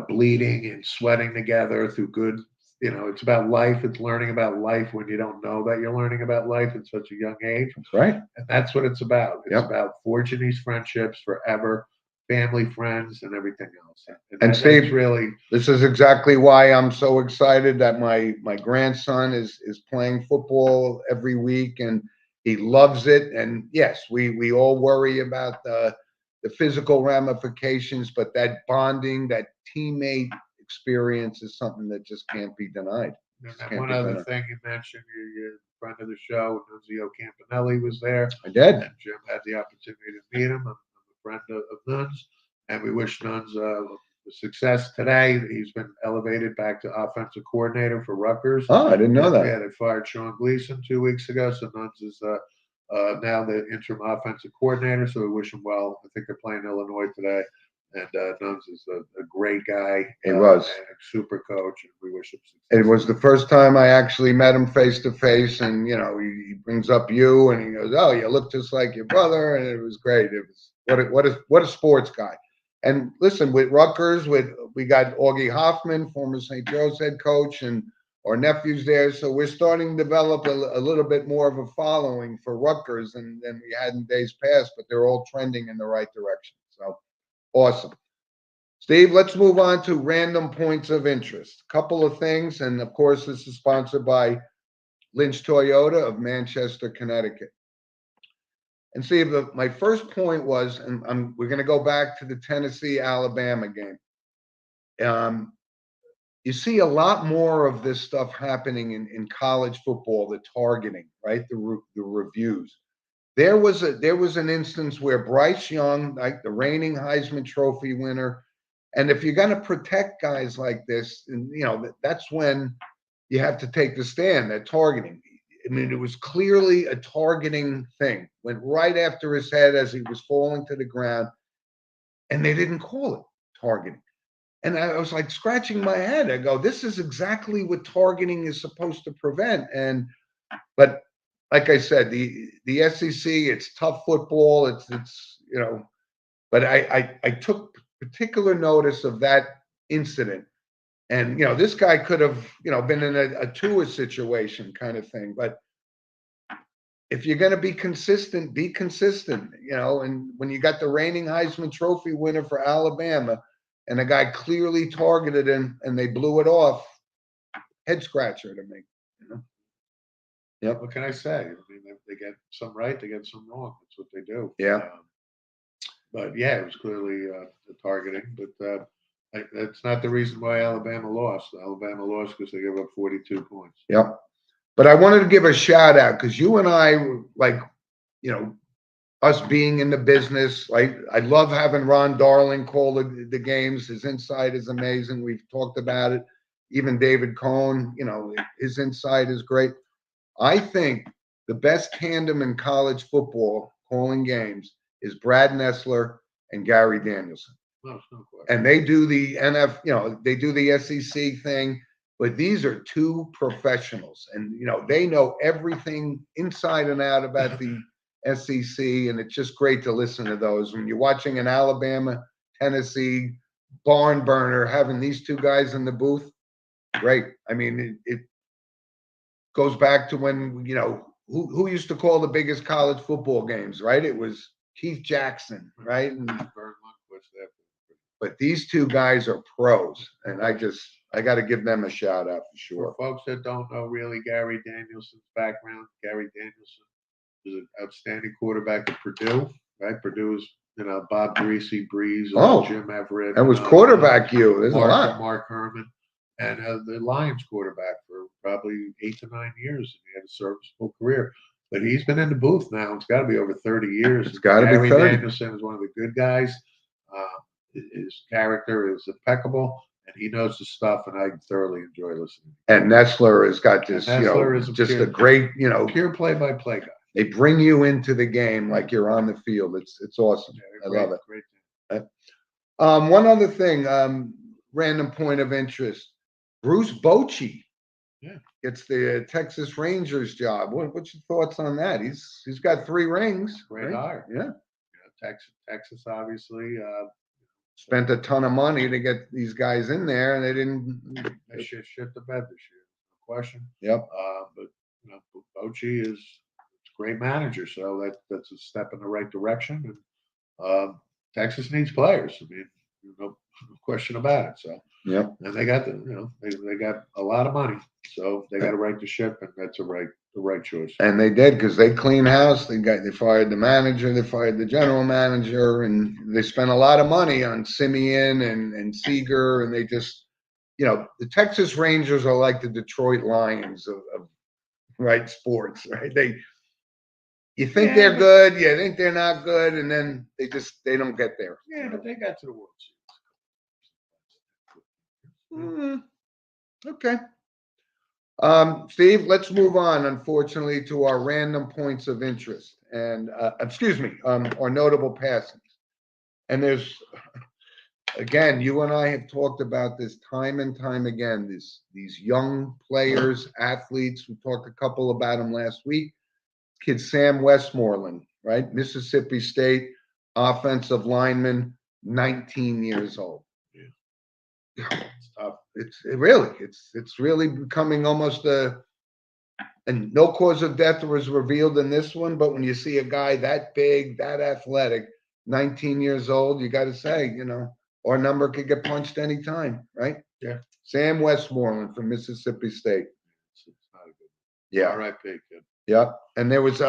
Speaker 2: bleeding and sweating together through good, it's about life. It's learning about life when you don't know that you're learning about life at such a young age.
Speaker 1: That's right.
Speaker 2: And that's what it's about. It's about forging these friendships forever, family, friends, and everything else.
Speaker 1: And Steve, really, this is exactly why I'm so excited that my grandson is playing football every week, and he loves it. And yes, we all worry about the physical ramifications, but that bonding, that teammate experience is something that just can't be denied.
Speaker 2: And one other thing you mentioned, friend of the show, Nunzio Campanelli, was there.
Speaker 1: I did.
Speaker 2: And Jim had the opportunity to meet him. I'm a friend of Nuns, and we wish Nuns success today. He's been elevated back to offensive coordinator for Rutgers.
Speaker 1: Oh, I didn't know that.
Speaker 2: Yeah, they fired Sean Gleason 2 weeks ago, so Nuns is now the interim offensive coordinator. So we wish him well. I think they're playing Illinois today, and Nuns is a great guy.
Speaker 1: He was.
Speaker 2: And a super coach, and we wish him success.
Speaker 1: It was the first time I actually met him face to face, and he brings up you, and he goes, "Oh, you look just like your brother," and it was great. It was what a sports guy. And listen, with Rutgers, we got Augie Hoffman, former St. Joe's head coach, and our nephew's there, so we're starting to develop a little bit more of a following for Rutgers than we had in days past. But they're all trending in the right direction. So awesome. Steve, let's move on to random points of interest. Couple of things, and of course, this is sponsored by Lynch Toyota of Manchester, Connecticut. And Steve, my first point was, and we're going to go back to the Tennessee-Alabama game. You see a lot more of this stuff happening in college football, the targeting, right? The reviews. There was an instance where Bryce Young, like the reigning Heisman Trophy winner, and if you're going to protect guys like this, and that's when you have to take the stand. That targeting. I mean, it was clearly a targeting thing. Went right after his head as he was falling to the ground, and they didn't call it targeting. And I was like scratching my head. I go, this is exactly what targeting is supposed to prevent. But like I said, the SEC, it's tough football. It's but I took particular notice of that incident. And, this guy could have, been in a Tua situation kind of thing. But if you're going to be consistent, be consistent, and when you got the reigning Heisman Trophy winner for Alabama and a guy clearly targeted him and they blew it off, head scratcher to me. Yep.
Speaker 2: What can I say? I mean, they get some right, they get some wrong. That's what they do.
Speaker 1: Yeah.
Speaker 2: But yeah, it was clearly the targeting. But that's not the reason why Alabama lost. Alabama lost because they gave up 42 points.
Speaker 1: Yep. But I wanted to give a shout out because you and I, like, us being in the business, like I love having Ron Darling call the games. His insight is amazing. We've talked about it. Even David Cohn, his insight is great. I think the best tandem in college football calling games is Brad Nessler and Gary Danielson.
Speaker 2: No question.
Speaker 1: And they do the they do the SEC thing, but these are two professionals, and they know everything inside and out about the SEC, and it's just great to listen to those. When you're watching an Alabama, Tennessee barn burner, having these two guys in the booth, great. I mean, it goes back to when who used to call the biggest college football games, right? It was Keith Jackson, right? And but these two guys are pros, and I got to give them a shout out for sure.
Speaker 2: For folks that don't know really Gary Danielson's background, Gary Danielson was an outstanding quarterback at Purdue, right? Purdue was, Bob Greasy, Breeze, Jim Everett.
Speaker 1: That was quarterback you. There's a lot.
Speaker 2: Mark Herman, and the Lions quarterback for probably 8 to 9 years. And he had a serviceable career. But he's been in the booth now. It's got to be over 30 years.
Speaker 1: It's got to be 30.
Speaker 2: Gary Danielson is one of the good guys. His character is impeccable, and he knows his stuff, and I thoroughly enjoy listening.
Speaker 1: And Nessler has got this, just a great,
Speaker 2: pure play-by-play guy.
Speaker 1: They bring you into the game like you're on the field. It's awesome. I love it.
Speaker 2: Great.
Speaker 1: One other thing, random point of interest: Bruce Bochy gets the Texas Rangers job. What's your thoughts on that? He's got 3 rings.
Speaker 2: Great hire.
Speaker 1: Yeah.
Speaker 2: Texas obviously
Speaker 1: spent a ton of money to get these guys in there, and they didn't.
Speaker 2: They shit the bed this year, no question.
Speaker 1: Yep.
Speaker 2: But Bochy is a great manager, so that's a step in the right direction. And Texas needs players. I mean, no question about it. So
Speaker 1: yep.
Speaker 2: And they got they got a lot of money, so they got to right the ship, and that's the right choice.
Speaker 1: And they did, because they clean house. They fired the manager, they fired the general manager, and they spent a lot of money on Simeon and Seager, and they just, the Texas Rangers are like the Detroit Lions of right? Sports, right? You think
Speaker 2: Yeah,
Speaker 1: they're
Speaker 2: but-
Speaker 1: good, you think they're not good, and then they don't get there.
Speaker 2: Yeah, but they got to the World Series.
Speaker 1: Mm, okay. Steve, let's move on, unfortunately, to our random points of interest and, excuse me, our notable passings. And there's, again, you and I have talked about this time and time again, these young players, athletes. We talked a couple about them last week. Kid Sam Westmoreland, right? Mississippi State offensive lineman, 19 years old.
Speaker 2: It's tough.
Speaker 1: It's really becoming almost and no cause of death was revealed in this one, but when you see a guy that big, that athletic, 19 years old, you got to say, our number could get punched anytime, right?
Speaker 2: Yeah.
Speaker 1: Sam Westmoreland from Mississippi State.
Speaker 2: It's not a good.
Speaker 1: Yeah.
Speaker 2: R.I.P. kid.
Speaker 1: Yeah. And there was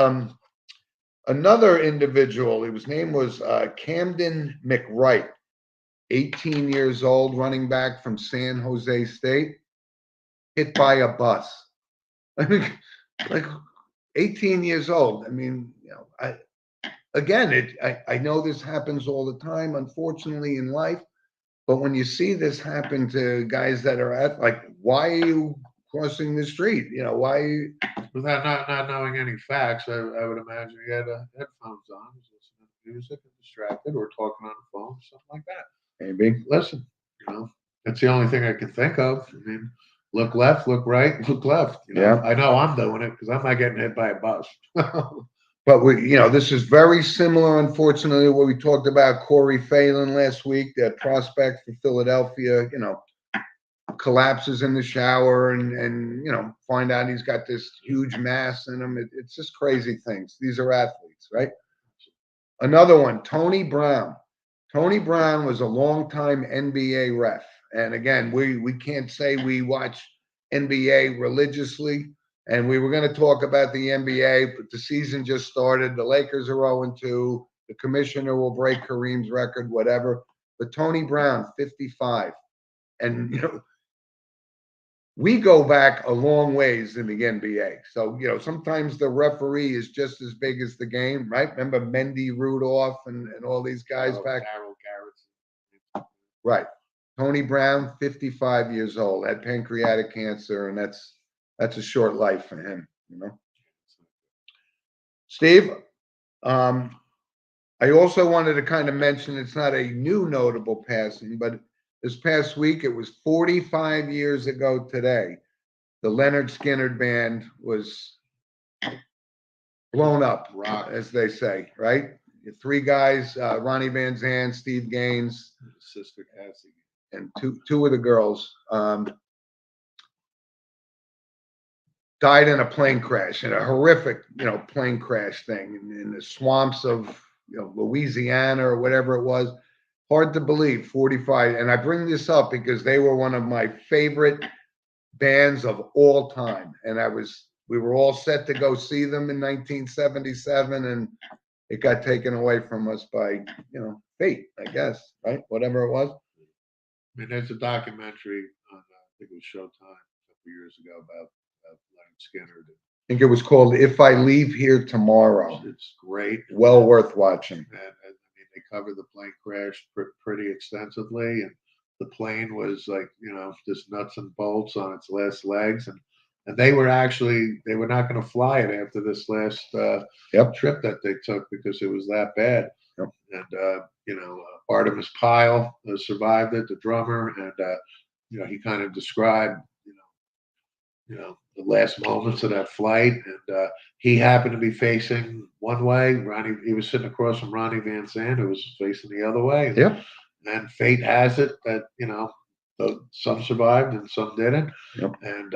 Speaker 1: another individual. His name was Camden McWright, 18 years old, running back from San Jose State, hit by a bus. I mean, like 18 years old. I mean, I know this happens all the time, unfortunately, in life. But when you see this happen to guys that are why are you crossing the street? Why?
Speaker 2: Without not knowing any facts, I would imagine he had headphones on, he was listening to music and distracted, or talking on the phone, something like that.
Speaker 1: Maybe.
Speaker 2: Listen, that's the only thing I can think of. I mean, look left, look right, look left.
Speaker 1: Yeah.
Speaker 2: I know I'm doing it because I'm not getting hit by a bus.
Speaker 1: But this is very similar, unfortunately, to what we talked about Corey Phelan last week, that prospect for Philadelphia, collapses in the shower and find out he's got this huge mass in him. It's just crazy things. These are athletes, right? Another one, Tony Brown. Tony Brown was a longtime NBA ref. And again, we can't say we watch NBA religiously. And we were going to talk about the NBA, but the season just started. The Lakers are 0-2. The commissioner will break Kareem's record, whatever. But Tony Brown, 55. And, we go back a long ways in the NBA. So, sometimes the referee is just as big as the game, right? Remember Mendy Rudolph and all these guys back?
Speaker 2: Carol Garrett.
Speaker 1: Right. Tony Brown, 55 years old, had pancreatic cancer, and that's a short life for him, Steve, I also wanted to kind of mention, it's not a new notable passing, but this past week, it was 45 years ago today, the Leonard Skinner band was blown up, as they say, right? The three guys, Ronnie Van Zant, Steve Gaines,
Speaker 2: Sister Cassie,
Speaker 1: and two of the girls died in a plane crash, in a horrific, plane crash thing in the swamps of, Louisiana or whatever it was. Hard to believe, 45. And I bring this up because they were one of my favorite bands of all time. And we were all set to go see them in 1977, and it got taken away from us by, fate, I guess, right? Whatever it was.
Speaker 2: I mean, there's a documentary on, I think it was Showtime a couple years ago about Leonard Skinner.
Speaker 1: I think it was called If I Leave Here Tomorrow.
Speaker 2: It's great.
Speaker 1: Well worth watching.
Speaker 2: And I mean, they covered the plane crash pretty extensively, and the plane was like, just nuts and bolts on its last legs, and they were not going to fly it after this last trip that they took because it was that bad.
Speaker 1: Yep.
Speaker 2: And Artemis Pyle survived it, the drummer, and he kind of described the last moments of that flight, and he happened to be facing one way. He was sitting across from Ronnie Van Zant, who was facing the other way.
Speaker 1: Yep.
Speaker 2: And fate has it that some survived and some didn't.
Speaker 1: Yep.
Speaker 2: And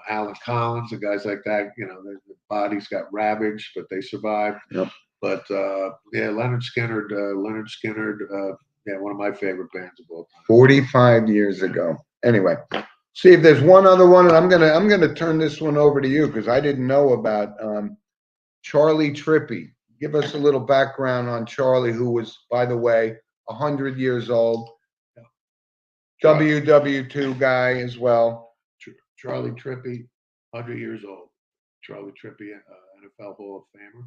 Speaker 2: Alan Collins and guys like that, their bodies got ravaged, but they survived.
Speaker 1: Yep.
Speaker 2: But Leonard Skinner, one of my favorite bands of all time.
Speaker 1: 45 years ago. Anyway, Steve, there's one other one, and I'm gonna turn this one over to you because I didn't know about Charlie Trippi. Give us a little background on Charlie, who was, by the way, 100 years old. WW2 guy as well.
Speaker 2: Charlie Trippi, 100 years old. Charlie Trippi, NFL Hall of Famer.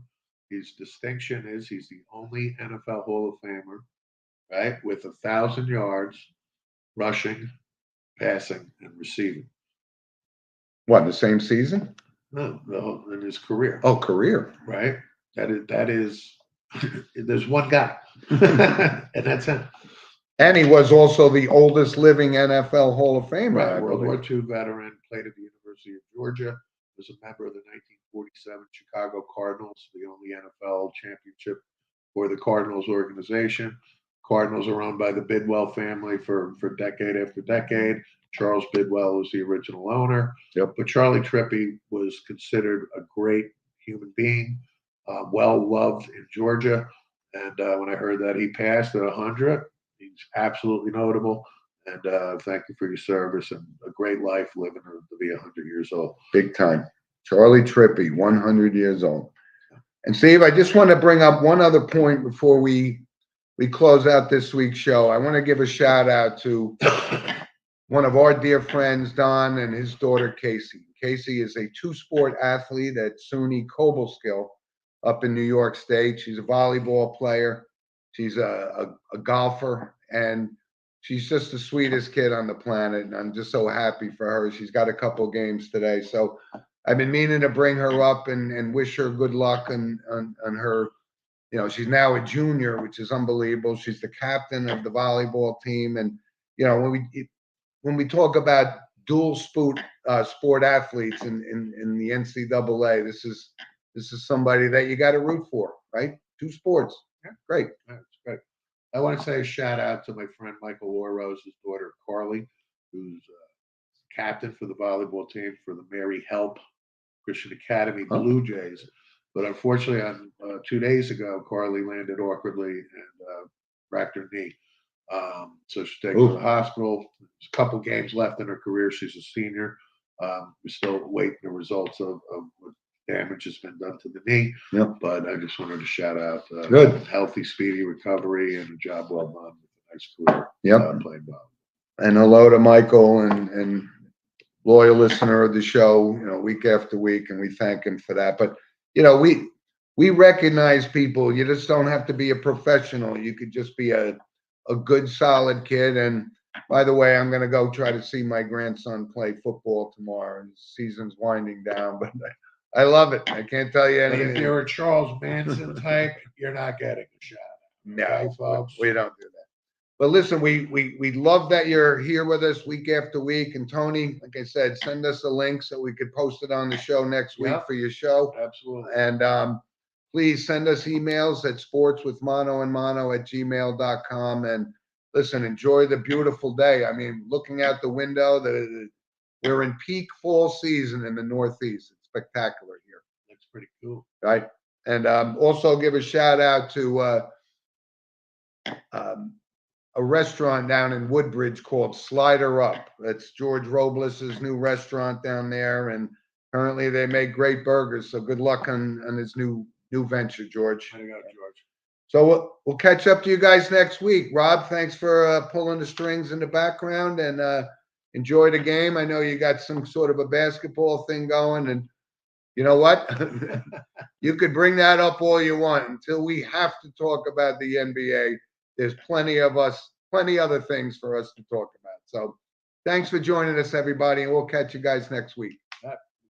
Speaker 2: His distinction is he's the only NFL Hall of Famer, right, with 1,000 yards rushing, passing, and receiving.
Speaker 1: What, the same season?
Speaker 2: No, in his career.
Speaker 1: Oh, career.
Speaker 2: Right. That is. There's one guy, and that's him.
Speaker 1: And he was also the oldest living NFL Hall of Famer. I
Speaker 2: Right, World War
Speaker 1: believe.
Speaker 2: II veteran, played at the University of Georgia, was a member of the 1947 Chicago Cardinals, the only NFL championship for the Cardinals organization. Cardinals are owned by the Bidwell family for decade after decade. Charles Bidwell was the original owner.
Speaker 1: Yep.
Speaker 2: But Charlie Trippi was considered a great human being, well loved in Georgia. And when I heard that he passed at 100, he's absolutely notable. And thank you for your service and a great life living to be 100 years old.
Speaker 1: Big time. Charlie Trippi, 100 years old. And Steve, I just want to bring up one other point before we close out this week's show. I want to give a shout out to one of our dear friends, Don, and his daughter, Casey. Casey is a two-sport athlete at SUNY Cobleskill up in New York State. She's a volleyball player. She's a golfer, and she's just the sweetest kid on the planet. And I'm just so happy for her. She's got a couple games today. So I've been meaning to bring her up and wish her good luck on her. You know, she's now a junior, which is unbelievable. She's the captain of the volleyball team. And, you know, when we talk about dual sport athletes in the NCAA, this is somebody that you got to root for, right? Two sports.
Speaker 2: Yeah.
Speaker 1: Great.
Speaker 2: That's great. I want to say a shout out to my friend Michael Rose's daughter, Carly, who's captain for the volleyball team for the Mary Help Christian Academy Blue Jays. But unfortunately, on 2 days ago, Carly landed awkwardly and cracked her knee. So she's taken to the hospital. There's a couple games left in her career. She's a senior. We're still waiting the results of what damage has been done to the knee.
Speaker 1: Yep.
Speaker 2: But I just wanted to shout out
Speaker 1: Good.
Speaker 2: healthy, speedy recovery and a job well done with a nice career.
Speaker 1: Yep.
Speaker 2: Playing well.
Speaker 1: And hello to Michael and loyal listener of the show, you know, week after week, and we thank him for that. But, you know, we recognize people. You just don't have to be a professional. You could just be a good, solid kid. And by the way, I'm going to go try to see my grandson play football tomorrow. And the season's winding down, but I love it. I can't tell you
Speaker 2: But
Speaker 1: anything.
Speaker 2: if you're a Charles Manson type, you're not getting a shot.
Speaker 1: No,
Speaker 2: Okay, folks?
Speaker 1: we don't do that. But listen, we love that you're here with us week after week. And Tony, like I said, send us a link so we could post it on the show next week
Speaker 2: Yep.
Speaker 1: for your show.
Speaker 2: Absolutely.
Speaker 1: And please send us emails at sportswithmano@gmail.com. And listen, enjoy the beautiful day. I mean, looking out the window, we're in peak fall season in the Northeast. It's spectacular here.
Speaker 2: That's pretty cool.
Speaker 1: Right. And also give a shout out to a restaurant down in Woodbridge called Slider Up. That's George Robles's new restaurant down there. And currently they make great burgers. So good luck on his new venture, George.
Speaker 2: Way to go, George.
Speaker 1: So we'll catch up to you guys next week. Rob, thanks for pulling the strings in the background, and enjoy the game. I know you got some sort of a basketball thing going, and you know what? You could bring that up all you want until we have to talk about the NBA. There's plenty other things for us to talk about. So thanks for joining us, everybody, and we'll catch you guys next week.